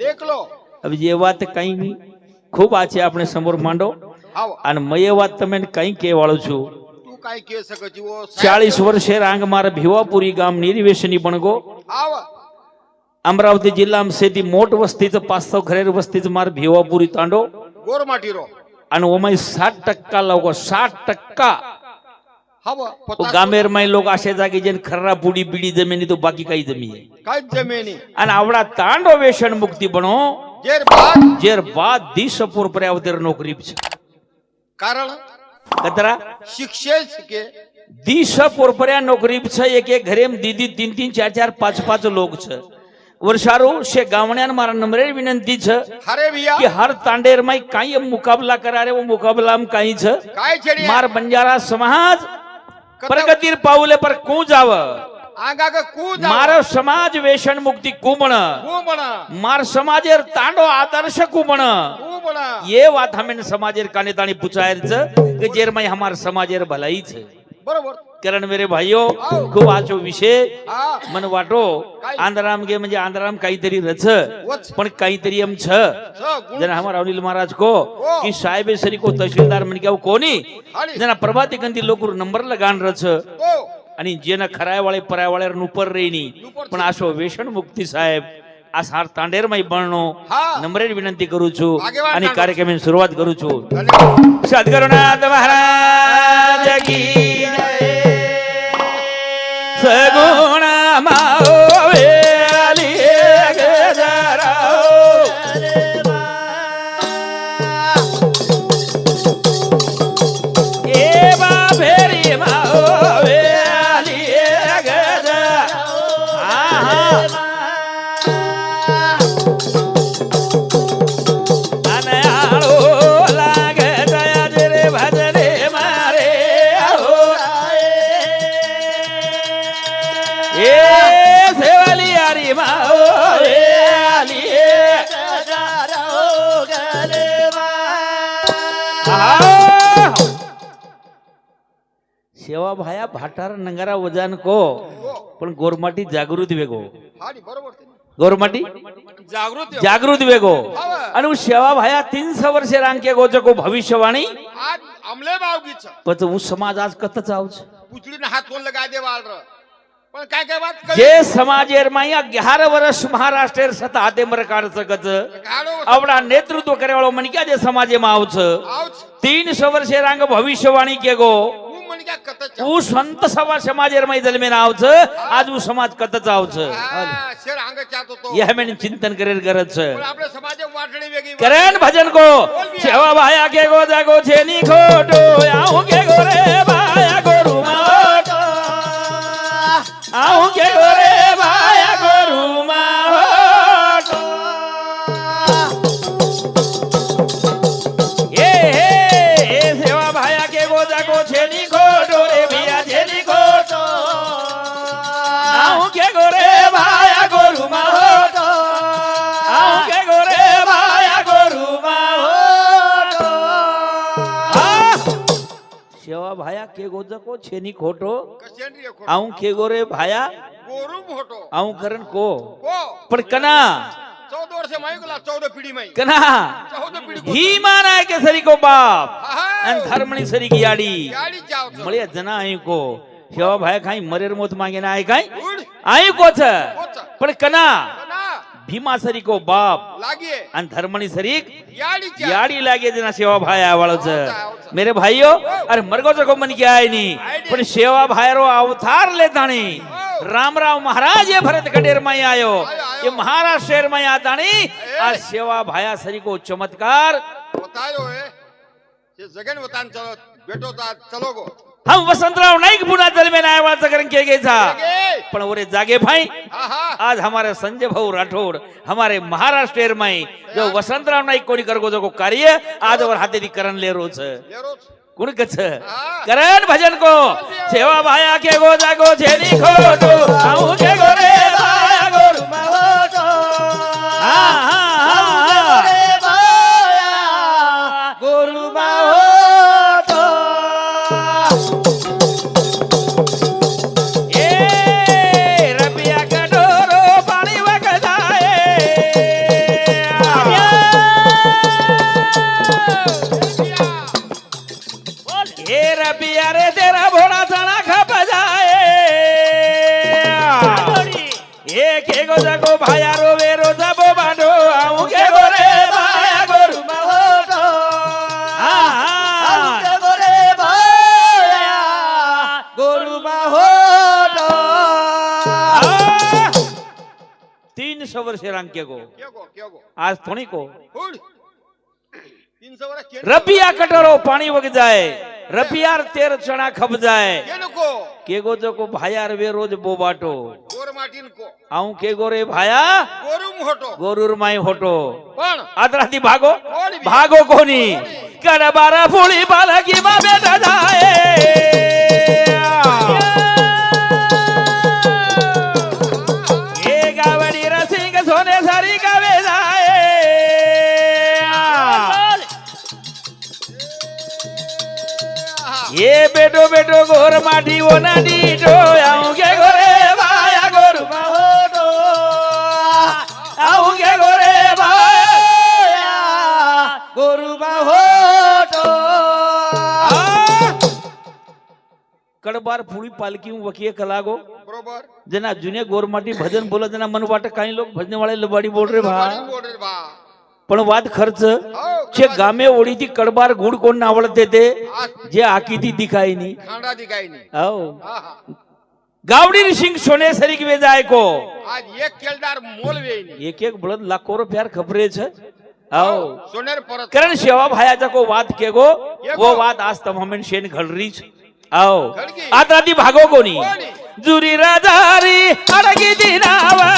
देख लो હવે જે વાત કઈ ખૂબ આ છે આપણે સમોર માંડો आओ અને મય વાત તમે કઈ કહેવાળું છું तू काय के सक जीवो 40 વર્ષે રાંગ મારા ભીવાપુરી ગામ નિર્વેશની બણગો आव अमरावती जिल्हाમાં સેતી મોટ વસ્તીचं 500 ઘરેર વસ્તીचं માર ભીવાપુરી તાંડો गोर माटीरो અને ઓમાં 60% લોકો 60% हव गामेरमाई लोक असे जागी जेन खर्रा पुडी बिडी जमिनी तो बाकी काही जमीन आहे काय जमिनी आणि आवडा तांडो व्यसन मुक्ती बनो जेर बाद दिसपूर पर्यावतर नोकरी कारण कतरा शिक्षे के दिसपूर पर्या नोकरी एक एक घरे दीदी 3-3 4-4 5-5 लोक छ वर्षारो शे गावण्यान मारा नम्र विनंती छ अरे भैया कि हर तांडेर माई काही मुकाबला करा रे वो मुकाबला में काही छ काय छेड़ी मार बंजारा समाज प्रगतिर पाऊले पर कू जाव आगा का कूद मारो समाज व्यसन मुक्ती कुबण मार समाजेर तांडो आदर्श कुबण ये बात हमें समाजेर काने ताणी पूछायर छ कि जेर में हमार समाजेर भलाई छ बरोबर कारण मेरे भाइयों खूप आचो विषय मन वाटो आंध्राम गे म्हणजे आंध्राम काहीतरी रच पण काहीतरी एम छ जना हमार अनिल महाराज को कि साहेब सरी को तहसीलदार मन के कोणी जना प्रभाती गंती लोक नंबर लगान रच आणि जेना खरायवाळे परायवाळे नुपर रेनी पण आशो व्यसन मुक्ती साहेब आ सार तांडेर माई बननो नम्र विनंती करू छु आणि कार्यक्रमाची सुरुवात करू छु सद्गुरुनाथ महाराज की सगुण मावे आली गजराओ ए बाबेरी मावे आली गजराओ अनयाळो लागत आज रे भजने मारे ए सेवाली आरी माओ आली सेवा भाया भाटार नंगारा वजान को पण गोरमाटी जागृत वेगो गोरमाटी जागृत वेगो आणि सेवा भाया 300 वर्षे रांके गोजो को भविष्यवाणी आज अमले बावगीच पच उ समाज आज कत चावच पुचडीने हात कोण लगा दे वाल र पण काय काय बात जे समाजेर माया 11 वर्ष महाराष्ट्रेर सता हाते मर काढ सकच आवडा नेतृत्व करेवाळो मन क्या जे समाजे मा आवच 300 वर्षे रांग भविष्यवाणी के गो उ संत सभा समाजेर माई जलमे आवच आज उ समाज कत चावच शेर अंग चाहतो तो यह में चिंतन करेल गरज पण आपले समाजे वाटणी वेगळी करेन भजन को सेवा भाया के गो जागो छेनी खोटो आऊ के गो रे भाया गोरु माटो आऊ के गो रे भाया गोरु माटो ए सेवा भाया के गो जागो छेनी खोटो रे भैया छेनी खोटो आऊ के गो रे भाया गोरु माटो आऊ के गो रे भाया गोरु माटो सेवा भाया के गो जागो छेनी खोटो आऊ के गो रे भाया गोरु मोटो आऊ करन को को पण कना 14 वर्ष माई गेला 14 पिढी माई कना 14 पिढी ही माना है के सरी को बाप आहा अन धर्मणी सरी की याडी गाडी जाव मळे जना आई को सेवा भाया खाई मरेर मोत मागे ना आई काय आई को छ पण कना ना भीमा सरी को बाप लागिए अन धर्मणी सरी याडी याडी लागे जना सेवा भाया वाळो छ मेरे भाइयों अरे मरगो जको मन की आय नी पण सेवा भायरो अवतार लेताणी रामराव महाराज ये भरत गडेर में आयो ये महाराष्ट्र में आतानी आज सेवा भाया सरी को चमत्कार बतायो है ये जगन वतान चलो बेटो ता चलो गो हम वसंतराव नाईक पुन्हा जलमे नायवाचा करण के गेचा पण ओरे जागे भाई आज हमारे संजय भाऊ राठौड़ हमारे महाराष्ट्र में जो वसंतराव नाईक कोणी करगो जो कार्य आज और हाथे दी करण ले रोज कुण कछ करण भजन को सेवा भाया के गो जागो छेनी खोटो आऊ के गो रे भाया गोरु माटो रे भाया गोरु माटो ए रबिया का डोरो पानी वगदाए वर्षे रांग के गो क्या गो आज थोड़ी को फूड 300 वर्ष केन रपिया कटोरो पानी वग जाए रपियार 13 चना खप जाए केनको के गो जो को भायार वे रोज बोबाटो गोर माटीन को आऊं के गोरे भाया गोरुम होटो गोरुर माई होटो पण आदराती भागो कोणी बी? भागो कोणी कडबारा फुली बालकी मा बेटा जाए ये गावडी रसिंग सोने सारी गावे जाए ये बेटो बेटो गोर माटी वो नदी तो आऊं के गोरे भाया गोरु मा होटो आऊं के गोरे भाया गोरु मा होटो कडबार फुडी पालकी वकीय कलागो बरोबर जना जुने गोरमाटी भजन बोलत जना मन वाटत काही लोक भजने वाले लबाडी बोल रे भा पाणी बोल रे बा पण वाद खर्च हो छे गामे ओळीती कडबार गुड कोण आवडते ते जे आकीती दिखाई नी खांडा दिखाई नाही आओ हा हा गावडी सिंग सोने सरी के जाय को आज एक केलदार मोल वेईनी एक एक बळद लाखो रुपयार खबरे छ आओ सोनेर परत करण सेवा भायाचा को वाद के गो ये वो गो. वाद आज तम हमें शेन घडरी छ आओ घडगी. आता ती भागो कोणी कोणी? जुरी राजारी अडगी दिनावा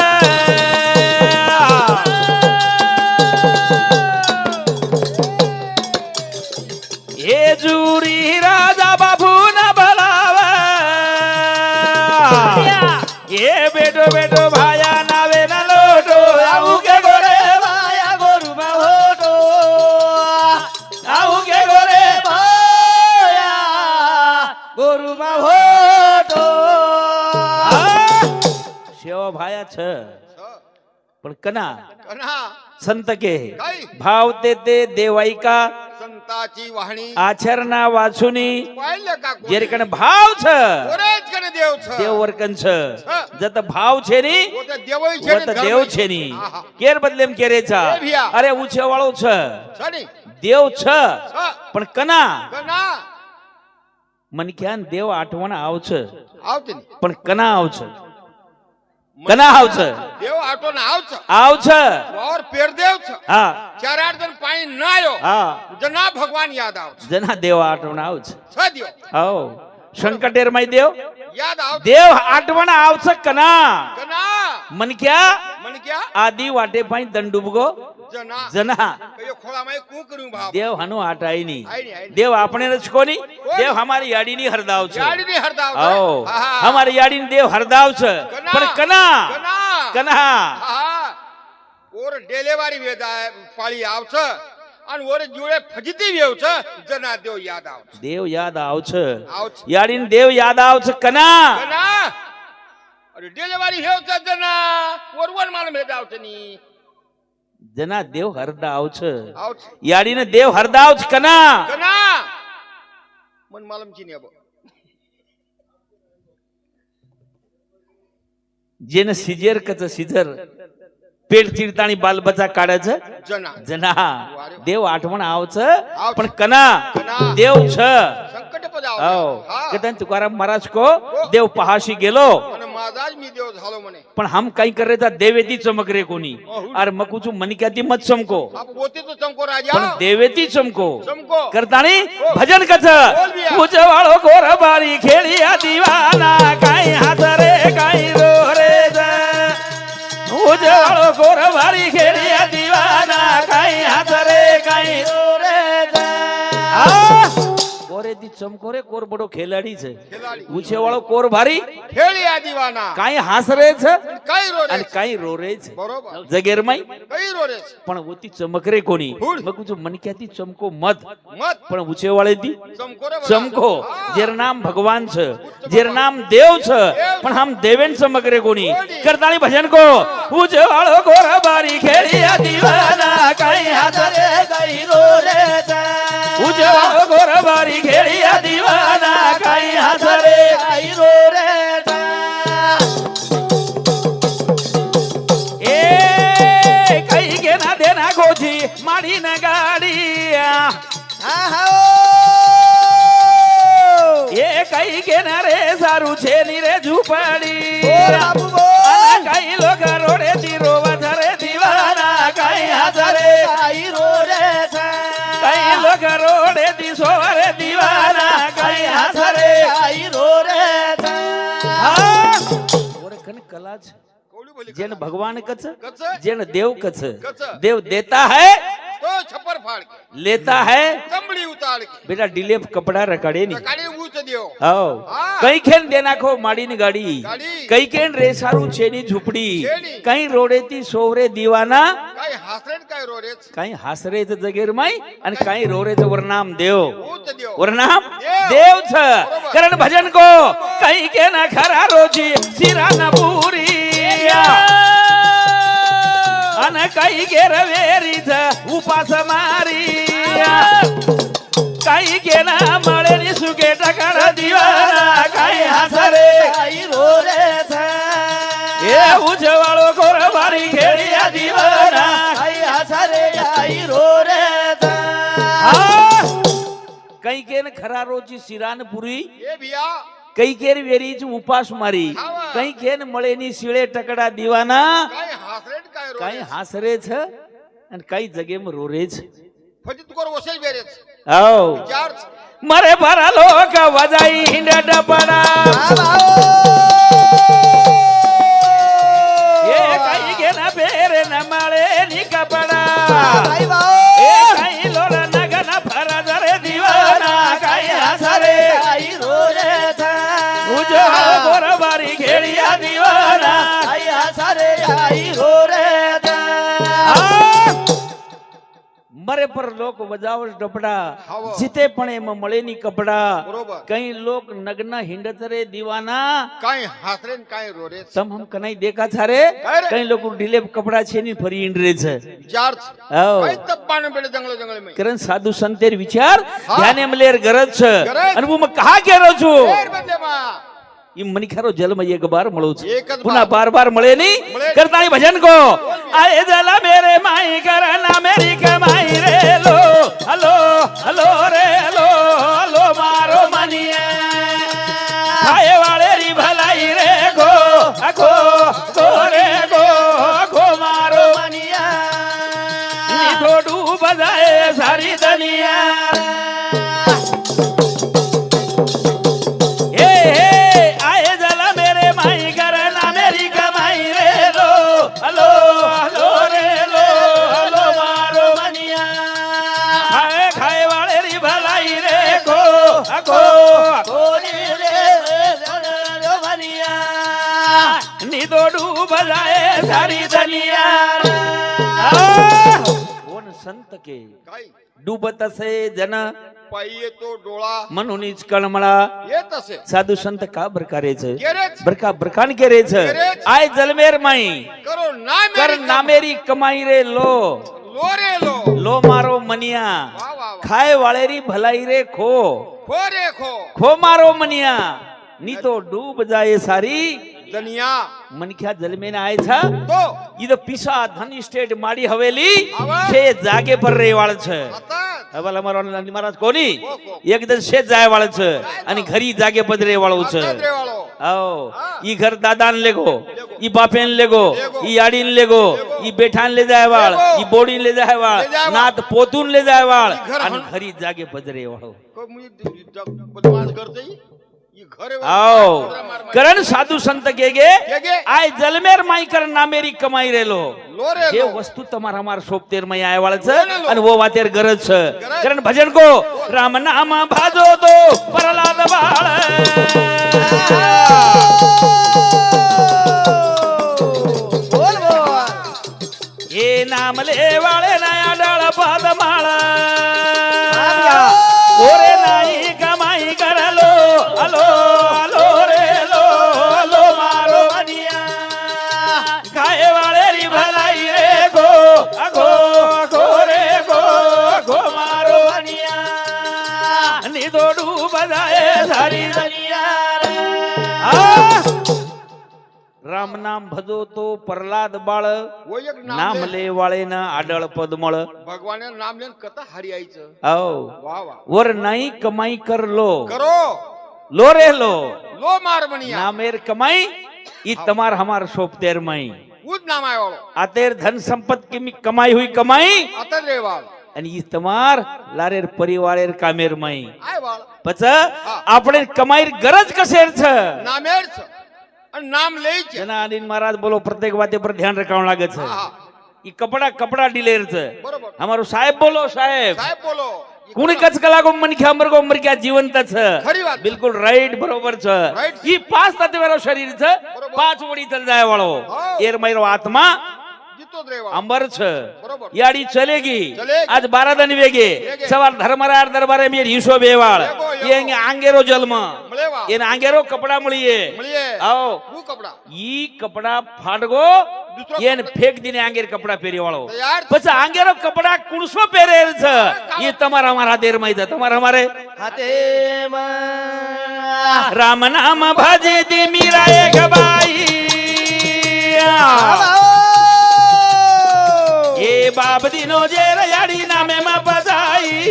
हे जुरी राजा बाबू न बलावा ये बेटो बेटो भाया नावे न लोटो आऊ के गोरे भाया गोरु मा होटो आऊ के गोरे भाया गोरु मा होटो शेवा भाया छ पण कना कन्हा संत के काय? भाव ते देवाईका संताची वाहणी आचरणा वाचुनी पाहिलं का कोणी? जेरकण भाव छ कोरेच कने देव छ देव वर्कन छ जत भाव छे नी वो तो देवई वो छे त देव छे नी केर बदलेम केरे छा ए भिया. अरे उछे वाळो छ छनी देव छ छ पण कना कन्हा मन क्यान देव आठवण आव छ आवते नी. पण कना आव छ कना आव छ देव आटो ना आव छ आव छ और पेर देव छ हा 4-8 दिन पाणी ना आयो हा जना भगवान याद आव छ जना देव आठवण आव छ छ देव आओ संकटेर माई देव याद आव देव आठवण आव छ कना कन्हा मन क्या मन क्या आदि वाटे पाई दंडुबगो जना जना कयो खोळा में कू करू भाव देव हनु आटाई नी आई नी देव आपने रच कोनी देव हमारी याडी नी हरदाव छ गाडी ने हरदाव छ. आओ हा, हा. हमारी याडी नी देव हरदाव छ कना. पण कना कन्हा कना हा और डेलेवारी वेदा पाळी आव छ आणि वर जुळे फजिती वेव छ जना देव याद आव छ. देव याद आव छ आव छ. याडी नी देव याद आव छ कना कन्हा अरे डेलेवारी हेव छ जना वरवन माल में जाव छ नी जना देव हरदाव छ आव छ. याडी ने देव हरदाव छ कना कन्हा मन मालम ची नेबो जेन सिजर कच सिजर पेट चिरताणी बाल बच्चा काढायच जना जना देव आठवण आवच आवच. पण कना कना. देव छ संकट पदाव आओ हा कथन तुकाराम महाराज को देव पहाशी गेलो आणि माझाच मी देव झालो म्हणे पण हम काही करायचा देवेती चमक रे कोणी अरे मकुचू मनिक्याती मत चमको आप होते तो चमको राजा पण देवेती चमको चमको करताणी भजन कच बोल बिया. उजवाळो गोर बारी खेळिया दिवाना काही हात रे काही रो रे उजवाळो गोर बारी खेळिया दिवाना काही हात रे काही रो रे कोरे ती चमको रे कोर बडो खेलाडी છે ખેલાડી ઉછેવાળો કોર ભારી खेळी आ दिवाना કાઈ હાસ રે છે काही रो रे અને કાઈ રો રે છે बरोबर જગેરમાઈ काही रो रे પણ ઓતી ચમક રે કોની ફૂલ. મકુ જો મનક્યાથી ચમકો મત मत પણ ઉછેવાળેથી चमको रे बघा. चमको हा. जेर नाम भगवान छ जेर नाम देव छ पण हम देवेन चमक रे कोणी करताणी भजन को उजवाळो गोर बारी खेळिया दिवाना काही हात रे काही रो रे उजवाळो गोर बारी खेळिया दिवाना काही हात रे काही रो रे ए काही घेना देना गोजी माडी न गाडी એ કઈ કેનારે સારું છે ની રે ઝૂંપડી અને કઈ લોકો રોડે થી રોવા ધરે आई रो रे था कई लोग रोडे दिसो रे दीवाना कई हंस रे आई रो रे था ओळखण कलाच कोवडी बोली जेन भगवान कच कच जेन देव कच कच देव देता है तो छप्पर फाड़ के लेता है चमड़ी उतार के बेटा डिलेप कपड़ा रकाड़े नहीं काड़ी ऊंच दियो आओ हाँ। कई खेन देना खो माड़ी ની ગાડી ગાડી. કઈ કેન રેસારું છેની ઝૂંપડી છેની. કઈ રોડેથી સોવરે દીવાના काय हासरेन काय रोरेच કઈ હાસરેच જગેરमाई आणि કઈ રોરેच वरनाम देव ऊंच दियो वरनाम देव. देव छ बरोबर. करण भजन को कई के ना खरा रोजी सिराना पूरी अन कई के रवेरी छ उपास मारी कई के ना मळेनी सुके टकड दिवाना कई हसरे आई रो रे था ए उजवाळो कोर बारी खेळिया दिवाना आई हसरे आई रो रे था कई केन खरा रोजी सिरानपुरी ये बिया कई केर वेरीच उपास मारी खावा. कई केन मळेनी शिळे टकडा दिवाना काय हासरेन काय काही रोरेच हासरे छ आणि काही जगेम रोरेच फजित कोर वसेल बेरेच आओ चार मरे भरा लोक वजाई हिंडा डपडा ये काही गेना बेरे न मळे नि कपडा ए काही लोड नगन फरा जरे दिवाना काही हासरे आई रो रे था उजो गोरबारी खेळिया दिवाना आई हसरे आई रो रे था मरे पर लोक वजावट डपडा हाव. जिते पण एम मळेनी कपडा बरोबर. कई लोक नग्न हिंडत रे दिवाना काय हासरेन काय रोरेच तम हम कनाई देखा था रे काय रे? कई लोक ढिले कपडा छेनी फरी हिंडरे छ चार आओ काय तप्पान बेडे जंगल जंगल में कारण साधू संतेर विचार हा. ध्याने मलेर गरज छ गरज. आणि मग कहा केरो छु फेर बदले मा ई मनिखारो जन्म एक बार મળો છે એક જ પુના બાર. बार बार મળે નહીં મળે. કરતાની ભજન को आए जला मेरे माई करना मेरी कमाई रे लो हलो हलो रे लो हलो मारो मनिया खाए वाले री भलाई रे गो अखो गो रे गो मारो मनिया नी थोडू बजाए सारी दुनिया हे हे आए जला मेरे माई करना मेरी कमाई रे लो हलो हलो रे लो हलो मारो मनिया खाए खाए वाले री भलाई रे को अको कोनी रे रो मनिया नी तो डूब जाए सारी दुनिया कोण संत के काय डूबत असे जन पायी तो डोळा म्हणूनच कळमळा येत असे साधू संत का बरकारेच गेरेच बरका बरकान केरेच केरेच. आय जलमेर माई करो ना कर नामेरी कमाई रे लो लो रे लो लो मारो मनिया वा वा वा खाए वाळेरी भलाई रे खो खो रे खो खो मारो मनिया नी तो डूब जाए सारी दुनिया मनख्या जलमेन आय छा तो इद पिसा धन स्टेट माडी हवेली आवा. छे जागे पर रे वाळ छ आता हवाला मारो महाराज कोणी को, को. एकदम शेत जाय वाळ छ आणि घरी जागे पदरे वाळू छ आता रे वाळो आओ हा. ई घर दादान लेगो ई बापेन लेगो लेगो. ई आडीन लेगो लेगो. ई बेठान ले जाय वाळ लेगो. ई बोडीन ले जाय वाळ ले जाय वाळ. नात पोतून ले जाय वाळ ई घर आणि हन- घरी जागे पदरे वाळो को मुझे बदमाश करते ही ये घर है आओ मार मार. करण साधू संत केगे केगे. आय जलमेर माई कर नामेरी कमाई रेलो लो रे जे लो वस्तू તમારા માર સોપતેર માં આય વાળ છે બોલે લો. અને વો વાતેર ગરજ છે ગરજ. કરણ ભજન કો રામ નામ ભાજો તો પરલાદ બાળ बोल बोल એ નામ લે વાળે નયા ડાળ પાદ માળ ઓરે નાઈ કમાઈ કરલો હલો હલો રે લો હલો મારો મનિયા ખાય વાળે રી ભલાઈ રે ગો અગો ગો રે ગો મારો મનિયા ની દોડું બજાય સારી દુનિયા રામ નામ ભજો તો પ્રહલાદ બાળ वो एक નામ नाम ले લે વાળે ના આડળ પદ મળ भगवान नाम लेन कथा हरी आईच आओ वाह वाह वर नाही कमाई कर लो करो लो रे लो लो मार बनिया नामेर कमाई ई तमार हमार सोपतेर माई હું જ નામ આવ્યો આતેર ધન સંપત કેમી કમાઈ હુઈ કમાઈ અતર રે વાળ અને ઈ તમાર લારેર પરિવારેર કામેર મઈ આય વાળ પછી આપણે કમાઈ ગરજ કસેર છે નામેર છે અને નામ લઈ છે જના આનંદ મહારાજ બોલો પ્રત્યેક વાતે પર ધ્યાન રખાવણ લાગે છે હા ઈ કપડા ડીલેર છે બરોબર અમારો સાહેબ બોલો સાહેબ સાહેબ બોલો કુણી કચ કલાકો મન કે અમર કે જીવંત છે ખરી વાત બિલકુલ રાઈટ બરોબર છે Right. ઈ પાંચ તત્વેરો શરીર છે બરોબર. પાંચ વડી ચલ જાય વાળો હા. એર મારો આત્મા જીતો જ રે વાળ અંબર છે બરોબર યાડી ચલેગી ચલેગી. આજ બારાદન વેગે વેગે. સવાર ધર્મરાર દરબારે મેર હિસો બેવાળ વેગો, એ અંગે આંગેરો જન્મ મળે વાળ એને આંગેરો કપડા મળીએ મળીએ આવો હું કપડા ઈ કપડા ફાડગો દૂસરો એને ફેક દીને આંગેર કપડા પહેરી વાળો તૈયાર પછી આંગેરો કપડા કુણસો પહેરેલ છે એ તમારા અમારા દેરમાં છે તમારા અમારે હાથેમાં રામ નામ ભજે દી મીરાએ ગબાઈ એ બાપ દીનો જે રયાડી નામે માં બજાઈ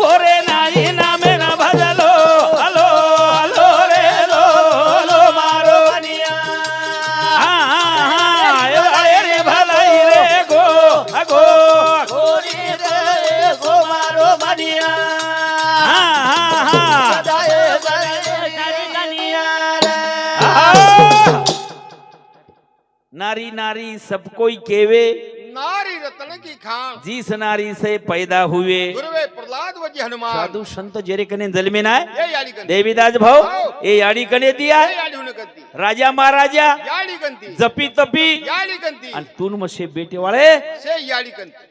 ઓરે નાઈ નામે ના ભજલો હલો હલો રે લો લો મારો હા એ રે ભલાઈ રે ગો આગો ગોરી રે ગો મારો મનિયા હા હા સદાય તારી કનિયા રે नारी नारी सब कोई केवे नारी रत्न की खान जिस नारी से पैदा हुए गुरुवे प्रहलाद वजी हनुमान साधु संत जेरे कने जन्मे ना ये याडी गंती देवीदास भाव ए याडी कने दिया ये याडी होने गंती राजा महाराजा याडी गंती जपी तपी याडी गंती आणि तून मसे बेटे वाले से याडी गंती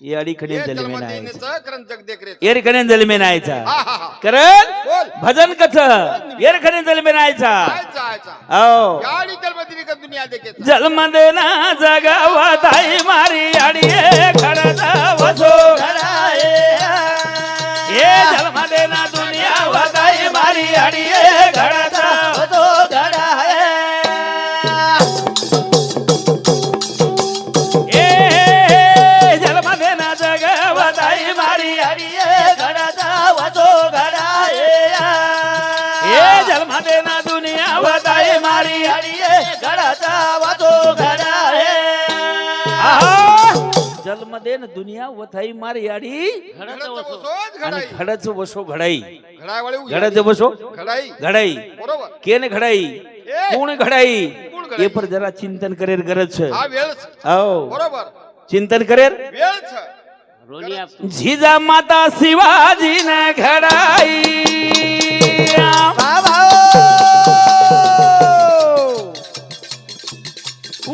याडी कने ये जन्मे जन्म ना देने से करन जग देख रे एर कने जन्मे ना आयचा हा हा हा करन बोल भजन कथ एर कने जन्मे ना आयचा आयचा आयचा आओ याडी जन्म दिनी का दुनिया देखे जन्म देना जगावा ताई मारी याडीए खडा वसो ધરાએ એ જન્મ દેના દુનિયા વધાઈ મારી અડીએ ઘડતા બધો ધરાએ એ જન્મ દેના જગ વધાઈ મારી હરિયે ઘડતા વધો ઘડાએ એ જન્મ દેના દુનિયા વધાઈ મારી હરિયે ઘડતા વધો ઘડાએ જન્મ દેન દુનિયા વધાઈ મારી આડી घडत वसो અને घडाई ઘડચ વસો ઘડાઈ घडाई वाले ઘડચ વસો घडाई ઘડાઈ बरोबर કેને ઘડાઈ એ કોણ ઘડાઈ કોણ ઘડાઈ? એ પર જરા ચિંતન કરેર ગરજ છે આ વેળ છે આવો બરોબર ચિંતન કરેર વેળ છે જીજા માતા શિવાજી ને ઘડાઈ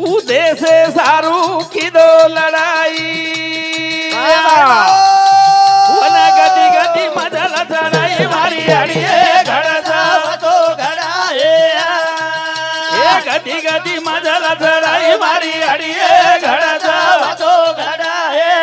ઉદેશે સારું કીધો લડાઈ ઓલા ગતિ ગતિ મજલ ચડાઈ મારી અડીએ ઘડતા વધો ઘડાએ એ ગતિ ગતિ મજલ ચડાઈ મારી અડીએ ઘડતા વધો ઘડાએ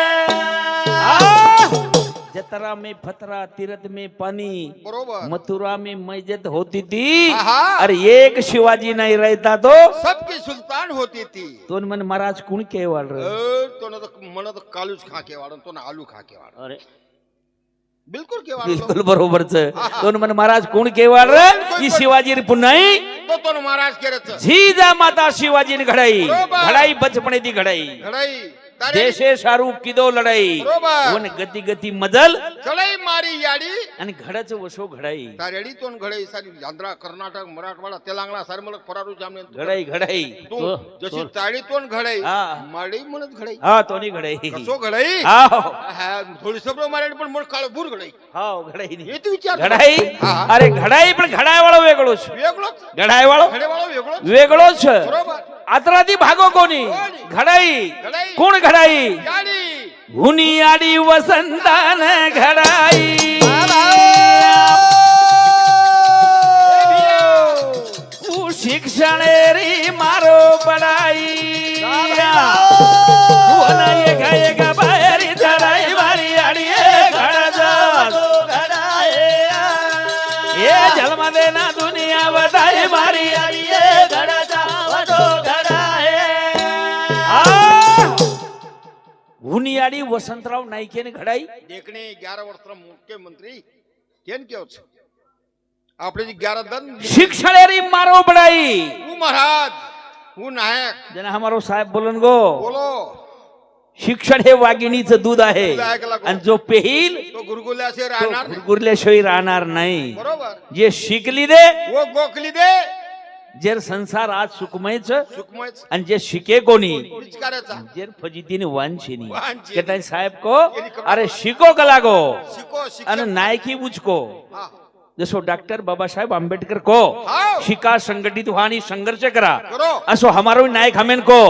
जतरा में फतरा तीरथ में पानी बरोबर मथुरा में मैजत होती थी आहा। और एक शिवाजी नहीं रहता तो सबकी सुल्तान होती थी मन महाराज कुण केवाड़ रहे तो न तो मन तो कालूच खा के वाड़ो तो न आलू खा के वाड़ो अरे बिल्कुल के वाड़ो बिल्कुल बरोबर છે તો मन महाराज कुण केवाड़ रे ई शिवाजी री पुनाई तो महाराज के रच जीजा माता शिवाजी ने घड़ाई बरोबर। घड़ाई बचपने दी घड़ाई घड़ाई तारे देशे सारू कीधो लड़ाई बरोबर। ओने गति गति मजल चलाई मारी याडी અને ઘડચ વસો ઘડાઈ तारेडी तो घड़ाई सारी आंध्रा कर्नाटक मराठवाडा तेलंगणा सारे मलक फरारू जामने ઘડાઈ ઘડાઈ तू जशी ताडी तो घड़ाई हा. माडी म्हणत घड़ाई હા તો ની ઘડાઈ कसो घड़ाई હા हा थोडी सबरो मारे पण मन काळ भूर घड़ाई હા ઘડાઈ ની हे तू विचार ઘડાઈ હા. અરે ઘડાઈ પણ ઘડાઈ વાળો વેગળો છે वेगळो ઘડાઈ વાળો घडे वाळो वेगळो વેગળો છે बरोबर આતરાથી ભાગો કોની ઘડાઈ घड़ाई કોણ ઘડાઈ याडी હુની આડી વસંતાન ઘડાઈ હું શિક્ષણે રી મારો પડાઈ ઓના એકા એકા બાયરી ચડાઈ મારી આડીએ ઘડા વધો ઘડાએ એ જન્મ દેના દુનિયા વધાઈ મારી હરિયે ઘડતા વધો ઘડાએ હુનિયાડી વસંતરાવ નાઈકે ને ઘડાઈ देखने 11 वर्ष मुख्यमंत्री केन केव छे आपले जी 11 दन शिक्षणेरी मारो पड़ाई હું મહારાજ હું નાયક जना हमारो साहेब बोलन गो बोलो शिक्षण हे वाघिणीचं दूध आहे दूध आहे का लागो? आणि जो पेहील तो गुरगुल्याचे तो राहणार नाही. गुरगुरल्याशिवाय राहणार नाही बरोबर जे शिकली दे वो गोखली दे जेर संसार आज सुखमयच सुखमयच आणि जे शिके कोणी पिचकाराचा जेर फजितीने वांछिनी वांछिनी. कहता साहेब को अरे शिको कला गो शिको आणि शिक्षण नायकी मुझको हा जसो डॉक्टर बाबासाहेब आंबेडकर को हाव. शिका संघटित व्हा आणि संघर्ष करा करो असो हमारो नायक हमेन को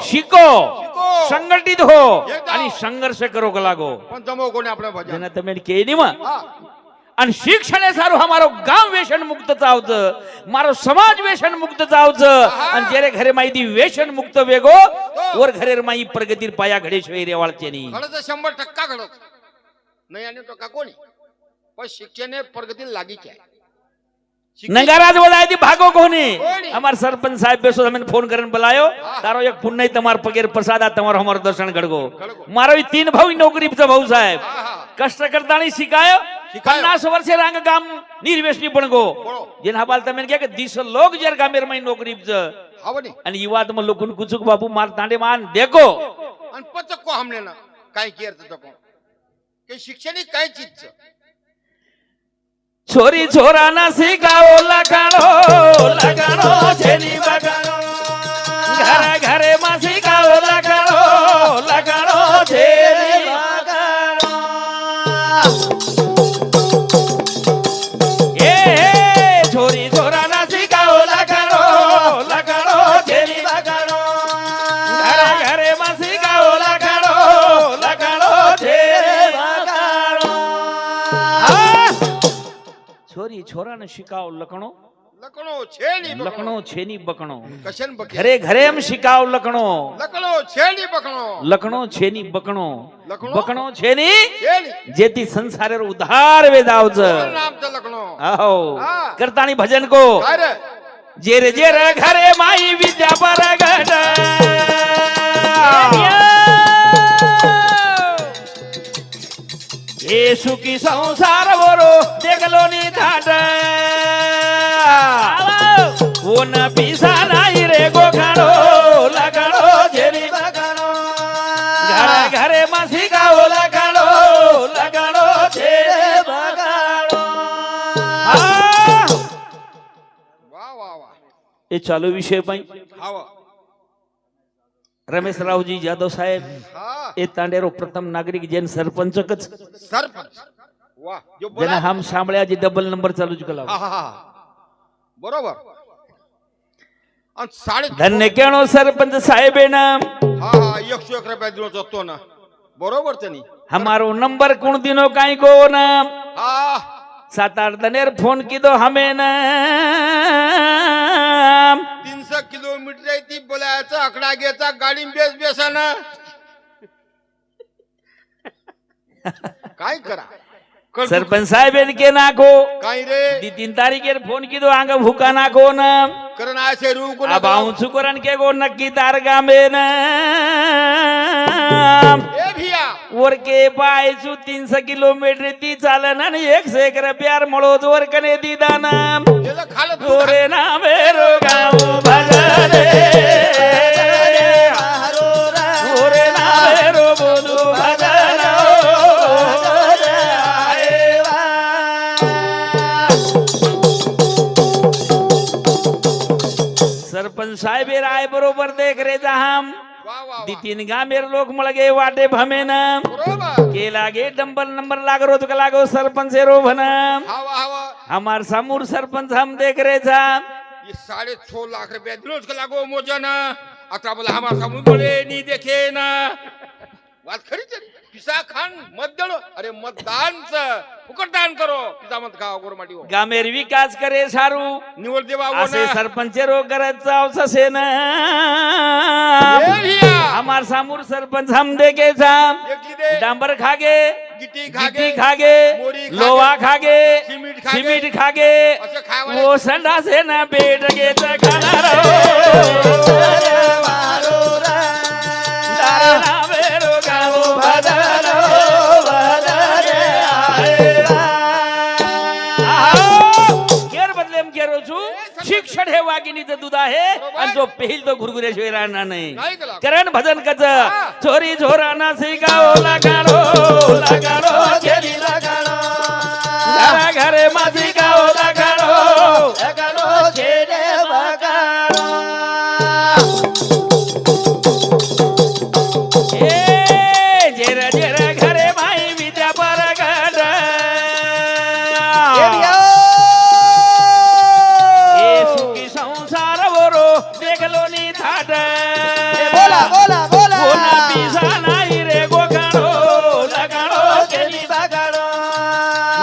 शिको शिको. संघटित हो एकदम. आणि संघर्ष करो लागो पण जमो कोणी आपल्या भजन जेना તમે કે ની માં हा आणि शिक्षणे साરું हमारो गाव व्यसन मुक्त चावच मारो समाज व्यसन मुक्त चावच आणि जेरे घरे माहिती व्यसन मुक्त वेगो वर घरे माई प्रगतीर पाया घडे शिवाय रेवाळचे नी घडत 100% घडत नाही आणि तो का कोणी पण शिक्षण प्रगती लागी क्या नंगाराज बोलाय ती भागो कोनी कोनी? हमार सरपंच साहेब बेसो हमें फोन करन बुलायो तारो एक पुण्य तमार पगेर प्रसादा तमार हमर दर्शन गडगो गडगो. मारो ई 3 भाऊ नोकरीचा भाऊ साहेब हा हा कष्ट करतानी शिकायो शिकायो. 50 वर्षे रांग गाम निर्वेशनी पण गो बोलो जेन हबाल तमेन क्या के 10 लोग जर गामेर माई नोकरीच आवनी आणि युवात मग लोकून कुचुक बापू मार तांडे मान देखो आणि पचक को हमने ना काय केर तो को के शिक्षण काय चीज छोरी छोरा ना शिकाओ लगाणो छेनी बगाणो घरे घरे मा शिकाओ लगाणो छेनी बगाणो ए छोरी छोरा ना शिकाओ लगाणो छेनी बगाणो घरे घरे मा शिकाओ लगाणो छेनी बगाणो छोरी छोरा ने शिकाओ लकणो लकणो छेनी लकणो छेनी बकणो कशन बके घरे घरे हम शिकाओ लकणो लकणो छेनी बकणो लकणो छेनी बकणो लकणो? बकणो छेनी छेनी जेती संसारेर उधार वेदावच कोण नामचं लकणो आहो हा. करतानी भजन को काय रे जेर जेर घरे माई विद्या परगट ये सुखी संसार वरो देखलो नी थाट वो न पिसा नाही रे गोखाडो लगाडो जेरी बगाडो घरे घरे मासी गाओ लगाडो जेरी बगाडो वा वा वा हे चालू विषय पाई हाव रमेशरावजी जाधव साहेब हा ए तांडेरो प्रथम नागरिक जैन सरपंचकच सरपंच वा जो जेना बोला हम सांभळ्या जी डबल नंबर चालू केला हा हा हा बरोबर आणि साडे धन्य केणो सरपंच साहेबेना हा हा 101 रुपया दिलो होतो ना बरोबर तनी हमारो नंबर कोण दिनो काई को ना हा 7-8 दनेर फोन कीधो हमें ना 300 किलोमीटर आहे ती बोलायचा आकडा घ्यायचा गाडी बेस बेसाना काय करा कळतो सरपंच साहेबेन के नाको काय रे दी 3 तारीखेर फोन कीधो आंग भूका नाको ना करण असे रूम को अब आऊं चुकरन के गो नक्की तार गामे ना ए भिया वर के पायचू 300 किलोमीटर ती चालन आणि 101 रुपयार मळोज वर कने दी दाना त्याला खालत तू ओरे ना मेरो गाव भजरे ओरे ना मेरो बोलू भजरा सरपंच साहेब राय बरोबर देख रे जहाम वा वा वा. दी 3 गामेर लोक मळगे वाटे भमेन बरोबर के लागे डंबल नंबर लाग रोज का लागो सरपंच रो भन हवा हवा हमार समूर सरपंच हम देख रे जा ये 6.5 लाख रुपया दिलोच का लागो मोजना आता बोला हमारा समूह बोले नहीं देखे ना बात खरी तरी पिसा खान मत देणो अरे मतदान फुकट दान करो पिसा मत खाओ गोरमाटी हो गामेर विकास करे सारू निवड देवा वो असे ना सरपंच रो करत जाव ससे ना ए भिया हमार समूर सरपंच हम देखे जा देखली दे डांबर खागे गिट्टी गिट्टी खागे मोरी खागे, लोहा खागे सिमेंट खागे, सिमेंट खागे असं खावाले वो संडा से ना पेट गे खाना गिनीचं दूध आहे बरोबर. आणि जो पेल तो घुरघुऱ्याशिवाय राहणार नाही नाही गेला. करण भजन कच हा. चोरी झोराना शिकाओ लगाडो लगाडो केली लगाडो घरा घरे माझी गाओ लगाडो लगाडो खेडे बगाडो ए जेरा जेरा घरे माई विद्या परगड ए सुखी संसार वरो देखलो नी थाट बोला बोला बोला कोणा पिसा नाही रे गोगाडो लगाडो केली बगाडो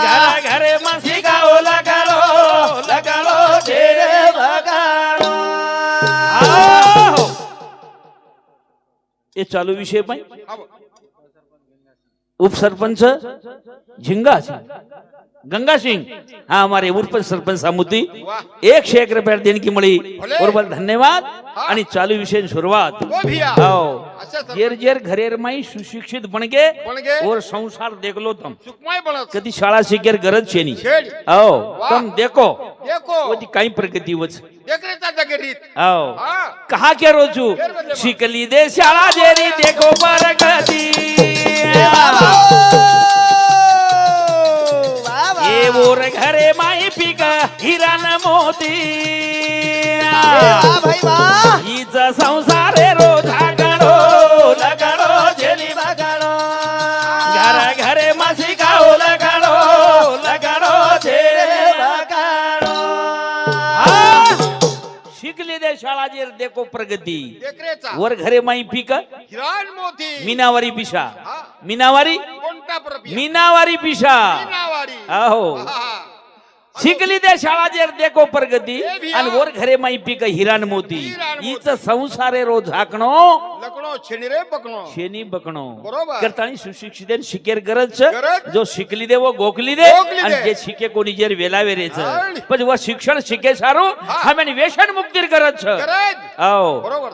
घरा घरे माझी गाओ लगाडो लगाडो खेडे बगाडो आओ. ये चालू विषय पण हा बघ. उपसरपंच झिंगा सिंह गंगा सिंह हाँ हमारे उर्फ सरपंच सामुती वाह. 101 रुपया देणगी मिळी भले. बरोबर धन्यवाद हा. आणि चालू विषय सुरुवात ओ भिया. हो अच्छा सरपंच. जेर जेर घरेर माई सुशिक्षित बनगे बनगे. और संसार देखलो तुम सुकमाय बनत. कधी शाळा शिकेर गरज छे नी छेड. हो वाह. तुम देखो देखो. वती काही प्रगती वच देखरेचा जगरीत. हो हा. कहा के रोजू केर बदले शिकली दे शाळा जेरी देखो प्रगती ये बोर घरे माई पीक हिरान मोती भाई वाह हिचा संसार रोजा गडो लगाडो केली बगाडो घरा घरे मासी गाओ लगाडो लगाडो खेडे बगाडो शिकली दे शाळा जेर देखो प्रगती देखरेचा. वर घरे माई पीक हिरान मोती. मीनावारी पिशा हा. मीनावारी कोणता परबिया? मीनावारी पिशा मीनावारी. आहो हा. शिकली दे शाळा जेर देखो प्रगती ए भिया. आणि वर घरे माई पीक हिरान मोती हिरान मोती. हिच संसारे रो झाकणो लकणो छेनी रे पकणो. शेनी बकणो बरोबर. करतानी सुशिक्षित आणि शिकेर गरज गरज. जो शिकली दे वो गोखली दे गोखली आणि दे. जे शिके कोणी जेर वेलावे रेच आणि. पण व शिक्षण शिके सारो हा. हमें व्यसन मुक्तीर गरज छ गरज. आओ बरोबर.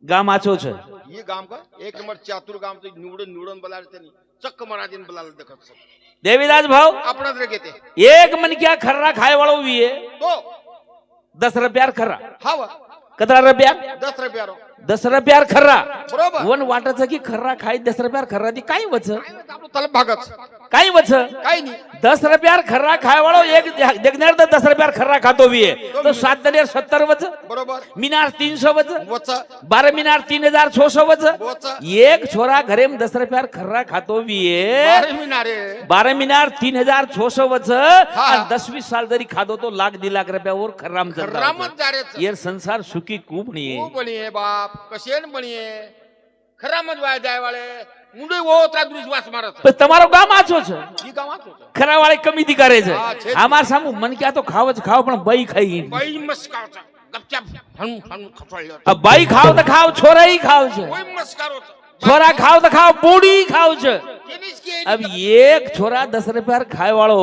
गामाचो छ ये गाम का एक नंबर चातुर गाम तो निवडून निवडून बोलायला त्यांनी चक्क मराठीन बोलायला देखत सब. देवीदास भाऊ आपणच रे घेते. एक मन क्या खर्रा खाय वाळो विये तो 10 रुपयार खर्रा हवा कतरा रुपया 10 रुपया रो. 10 रुपयार खर्रा बरोबर. वन वाटायचं की खर्रा खाय 10 रुपयार खर्रा दी काय वच आपलं तलब भागच. काय वच काही नाही. 10 रुपयार खर्रा खाय वाळो एक देखणार तर 10 रुपयार खर्रा खातो विये तो 7 दनेर 70 वच बरोबर. मीनार 300 वच वच 12 मीनार 3600 वच वच. एक छोरा घरे में 10 रुपयार खर्रा खातो विये बारे मिनारे. 12 मीनार 3600 वच आणि 10-20 साल जरी खातो तो लाख 2 लाख रुपयावर खर्राम खर्रामत जारेच. येर संसार सुखी खूप नाहीये तू बनिये बाप कशेन बनिये खरामत वाय जाय वाले मुंडे वो ता दुश्वास मारत. पण તમારો ગામ આછો છે ही गावात होत. ખરા વાળે કમી કરે છે હા, છે. અમાર સામુ મન ક્યાં તો ખાવ જ ખાવ પણ બાઈ ખાઈ बाई मस्कावचा. गपचाप हन हन खचळलं. अब बाई खाव તો ખાવ છોરા ઈ ખાવ છે कोई मस्कारोच. છોરા ખાવ તો ખાવ બુડી ખાવ છે केनीच की अब एक छोरा 10 रुपयार खाय वाळो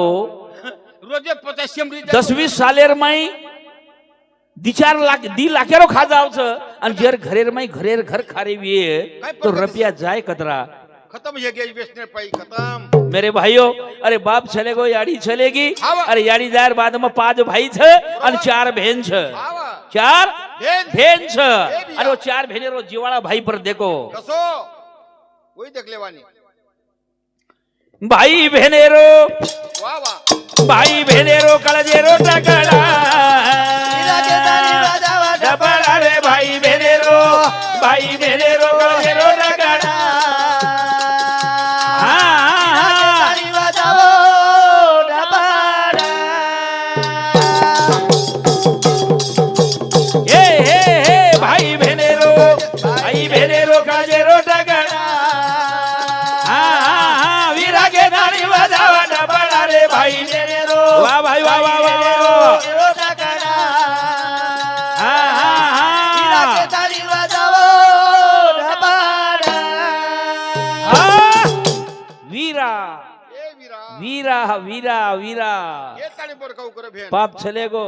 रोजे 50 10-20 सालेर माई 2-4 लाख 2 लाखेरो खा जाव छ आणि जेर घरेर माई घरेर घर खारे विये तो रुपया जाय कतरा. खत्म ये गेज बेचने पाई खत्म. मेरे भाइयों अरे बाप चलेगो याडी चलेगी हाँ। अरे याडी जायर बाद में 5 भाई छ आणि 4 बहन छ आवा 4 भेन. बहन छ भी अरे वो 4 बहनेरो जीवाड़ा भाई पर देखो कसो वही देख लेवानी. भाई बहनेरो वाह वाह. भाई बहनेरो कळजेरो टकडा विरागे ताली वाजावा डबडा रे भाई बहनेरो कळजेरो टकडा ताली वाजावो डबाडा हे भाई बहनेरो कळजेरो टकडा विरागे नाणी वाजावा डबडा रे भाई बहनेरो वाह भाई वाह वाह वाह वाह डकाडा हा विरागे ताली वाजावो डबाडा वीरा ए वीरा. वीरा वीरा वीरा ये ताणी पर काऊ करे भेन. पाप चलेगो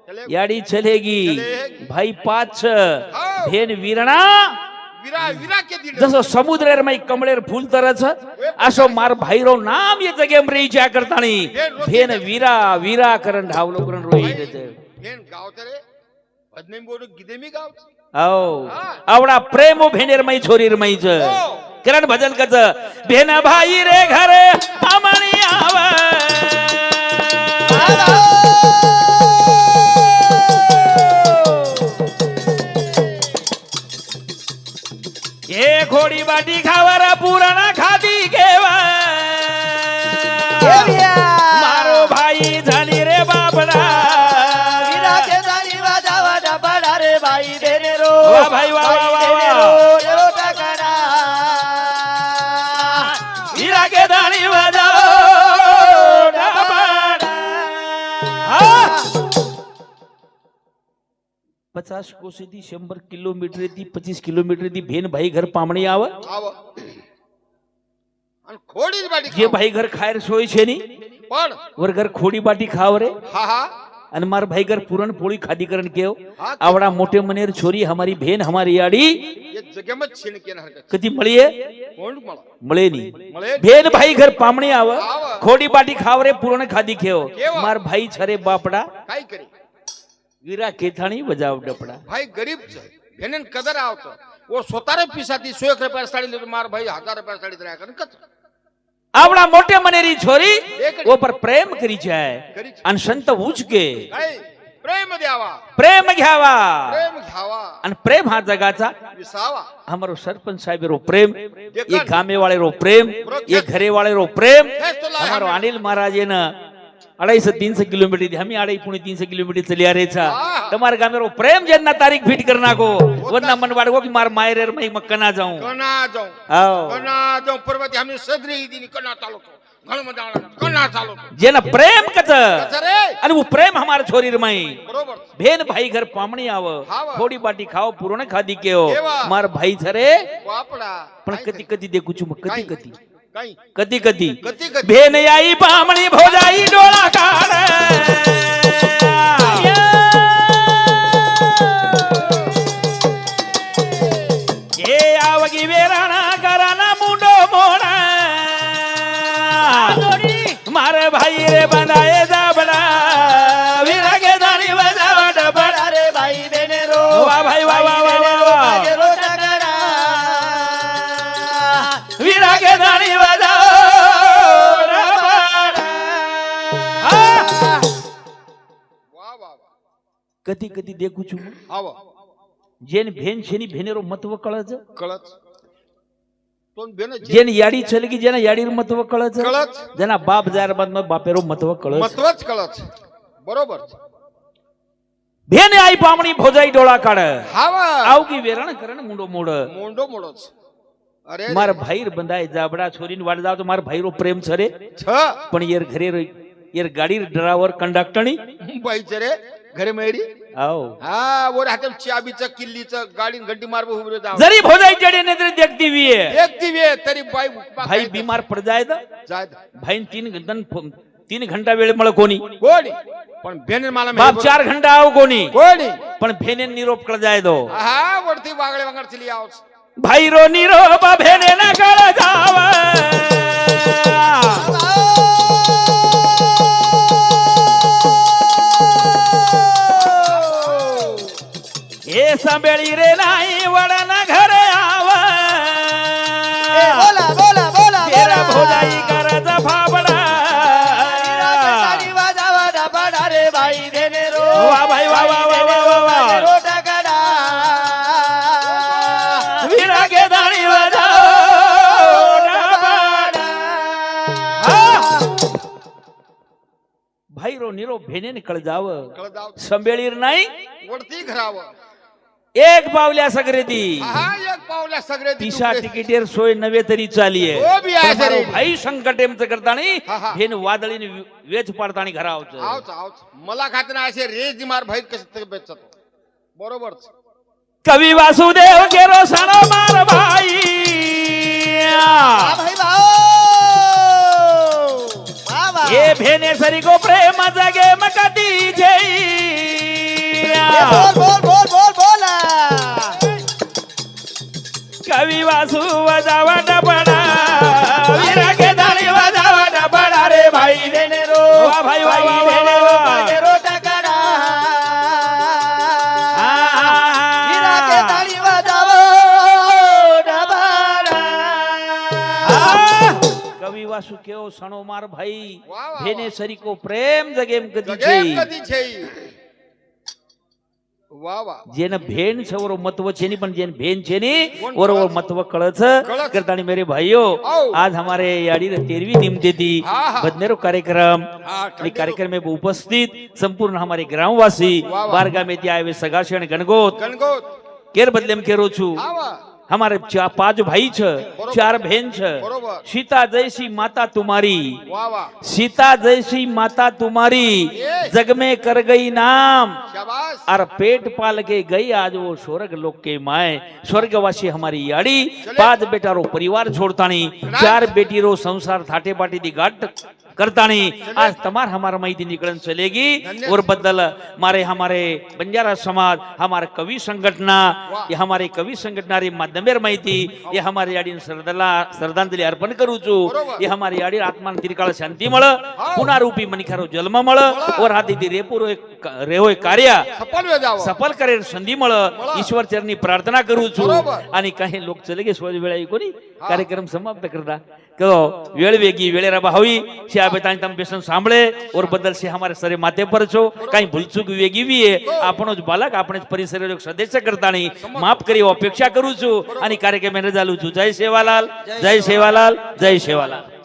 चलेगो. याडी चलेगी चलेगी. भाई 5 हाँ। भेन वीरणा वीरा वीरा के दिल. जसं समुद्रेर माई कमळेर फुल तरच असो मार भाईरो नाम ये जगेम रेईच्या करतानी भेन वीरा वीरा करण ढावलो करण रोई देते. भेन गाव तरे बदनामी बोलू गिदे मी गाव औ आवडा प्रेम भेनेरमय छोरीरमयच हो. किरण भजन कच भेन भाई रे घरे पामणी आव ये घोडी बाटी खावर पुरण खादी घेवा मारो भाई झाली रे बाबडा विरागे दारी वाजावा डबडा रे बाई देने रो वा भाई वा वा वा वा रो टाकडा हीरा के दाणी वाजाओ डबाडा 50 कोसेदी 100 किलोमीटर दी 25 किलोमीटर दी भेन भाई घर पामणी आव આવ અને ખોડી જ બાટી જે ભાઈ ઘર ખાયર સોય છે ની પણ વર ઘર ખોડી બાટી ખાવ રે હા હા અને માર ભાઈ ઘર પૂરણ પોળી ખાધી કરણ કેવ હા. આવડા મોટે મનેર છોરી हमारी भेन हमारी याडी એ જગ્યામાં જ છીનકી ના હરકત કદી મળીએ કોણ મળે મળે ની મળે જ. भेन भाई घर पामणी आव આવ. ખોડી બાટી ખાવ રે પૂરણ ખાધી કેવ કેવો? માર ભાઈ છરે બાપડા કાઈ કરી વીરા કેથાણી બજાવ ડપડા ભાઈ ગરીબ છે એને કદર આવતો ઓ સોતારે પીસાતી 100 રૂપિયા સાડી લે તો માર ભાઈ 1000 રૂપિયા સાડી રહ્યા કરે કચ આવડા મોટે મનેરી છોરી એકડી. ઓ પર પ્રેમ કરી જાય કરી છે. અને સંત ઉચકે કાઈ પ્રેમ દ્યાવા પ્રેમ ઘ्यावा પ્રેમ ખાવા અને પ્રેમ હા જગાचा વિસાવા हमारो सरपंच साहेब रो प्रेम देखन. ये गामे वाले रो प्रेम ये घरे वाले रो प्रेम है तो ला हमारो हमें. अनिल महाराज है ना 250-300 किलोमीटर थी हमें 250-300 किलोमीटर चलिया रे छा हाँ. तुम्हारे गामे रो प्रेम जेना तारीख फिट करना को वरना मन वाड़ो कि मार मायरेर में मक्कना जाऊं કના જાઉં आओ કના જાઉં પર્વતી અમે સદરી દીની કના ચાલો તો ઘણ મજા કના ચાલો તો जेना प्रेम कच અરે અને वो प्रेम हमार छोरी रमाई બરોબર भेन भाई घर पामणी आव हाव. थोड़ी बाटी खाओ पूर्ण खादी केओ केवा. मार भाई छरे બાપડા पण कदी कदी देखू छु कदी कदी કાઈ कदी कदी કતી કતી भेन आई पामणी भोजाई डोळा काढ ये आवगी वेराणा कराना मुंडो मोडा मारे भाई रे बंदाए जाबडा विरागे दाणी बजावा डबडा रे बाई देने रो वा भाई वा वा वा वा वा रो टाकडा विरागे दाणी बजाओ डबडा વાહ વાહ વાહ कधी कधी देखू છું આવો જેન ભેન છે ની ભેનેરો મહત્વ કળે છે કળચ તો બેન જેન યાડી છલકી જેના યાડીનું મહત્વ કળે છે કળચ જેના બાપ જાર બાદમાં બાપેરો મહત્વ કળે છે મતવ જ કળચ બરોબર છે ભેને આઈ પામણી ભોજાઈ ડોળા કાઢ હાવા આવકી વેરણ કરણ મુંડો મોડ મોંડો મોડો છે અરે માર ભાઈ બંધાય જાબડા છોરીને વાડ જાવ તો માર ભાઈરો પ્રેમ છે રે છ પણ યાર ઘરે યાર ગાડી ડ્રાઈવર કંડક્ટરની બાઈ ચરે ઘરે મેરી આવ હા ઓર હાતે ચાબીचं किल्लीचं गाडी घंटी मारबो उभे जाव जरी भोजाई चढ़े ने तरी देखती हुई है एक दिवे तरी बाई भाई बीमार पड़ जाए तो जाय भाई 3 घंटा वेळ मळ कोणी कोणी पण बेने मला बाप 4 घंटा आव कोणी कोणी पण भेने निरोप कळ जाय दो हा वरती वागळे वागड चली आव भाई रो निरोप भेने ना कळ जाव हे सांभेळी रे नाही वडना घरे आव बोला बोला बोला तेरा भोजाई कराचा फाबडा ताली वाजावा डबडा रे बाई देने रो वा भाई वा वा वा वा वा वा रो टाकडा विरागे दाणी वाजाओ डबाडा. भाई रो निरो भेने निकळ जाव कळदाव संभेळीर नाही वरती घराव एक पावल्या सगळे ती हा एक पावल्या सगळे तिशा तिकीटेर सोय नवे तरी चालीये हो बी आहे पण मारो सरी. भाई संकटेमच करतानी हा, हा. भेन वादळीने वेच पाडतानी घरावच आवच आवच मला खाते ना असे रेज दिमार भाई कसं बेचतो बरोबर कवी वासुदेव गेरो सणो मार भाई भाई भाऊ वा वा हे भेने सरी को प्रेम जगे मकती जई बोल बोल बोल बोल बोला कवी वासु वजावा डबडा विरागे दाणी वजावा डबडा रे भाई देने रो वा भाई वा वा वा वा. रो टाकडा हा પાછું કેવો સણો માર ભાઈ વાહ, વાહ, ભેને સરીકો પ્રેમ જગેમ કદી જગેમ છે કદી છે ઈ. વાહ વાહ જેને ભેન છે ઓરો મતવ છે ની પણ જેને ભેન છે ની કોણ ઓરો કળશ? મતવ કળશ કળશ. करतानी मेरे भाइयों आओ। आज हमारे याडी 13वीं निमती थी हाँ, हाँ। बदनेरो कार्यक्रम हाँ, आणि कार्यक्रम में उपस्थित संपूर्ण हमारे ग्रामवासी वाह, वाह। बारगा में आए हुए सगाशी आणि गणगोत गणगोत केर बदले में केरो छू હા વાહ हमारे 5 भाई छ बरोबर. 4 बहन छ बरोबर. सीता जैसी माता तुम्हारी વાહ वाह सीता जैसी माता तुम्हारी ये। जग में कर गई नाम शाबाश और पेट पाल के गई आज वो स्वर्ग लोक के माए स्वर्गवासी हमारी याड़ी चले। 5 बेटा रो परिवार छोड़तानी राज। 4 बेटी रो संसार थाटे पाटी दी गाट करतानी आज तमार हमारा माहिती निकलन चलेगी धन्यवाद। और बदल मारे हमारे बंजारा समाज हमारे कवि संगठना वाह। ये हमारे कवि संघटनारी माध्यमेर माहिती ये हमारी याडी श्रद्धांजली अर्पण करू छू बरोबर. ये हमारी याडी आत्मा तिरकाळ शांती मळ हाव. पुन्हा रूपी मनिखारो जन्म मळ मळ. और हाती ती रेपूर रेहोय कार्य सफल वे जावं सफल करेल संधी मळ ईश्वर चरणी प्रार्थना करू छू बरोबर. आणि काही लोक चले गे सोज वेळा कोणी कार्यक्रम समाप्त करता कहो वेळ वेगी वेळेरा भावी से आबे तानी तम बेसन सांभळे और बदल से हमारे सरे माथे पर छो काही भूलचूक वेगी भी है आपणो ज बालक आपणे परिसर लोक सदस्य करतानी माफ करी अपेक्षा करू छू आणि कार्यक्रम में रजालू छू जय सेवालाल जय सेवालाल जय सेवालाल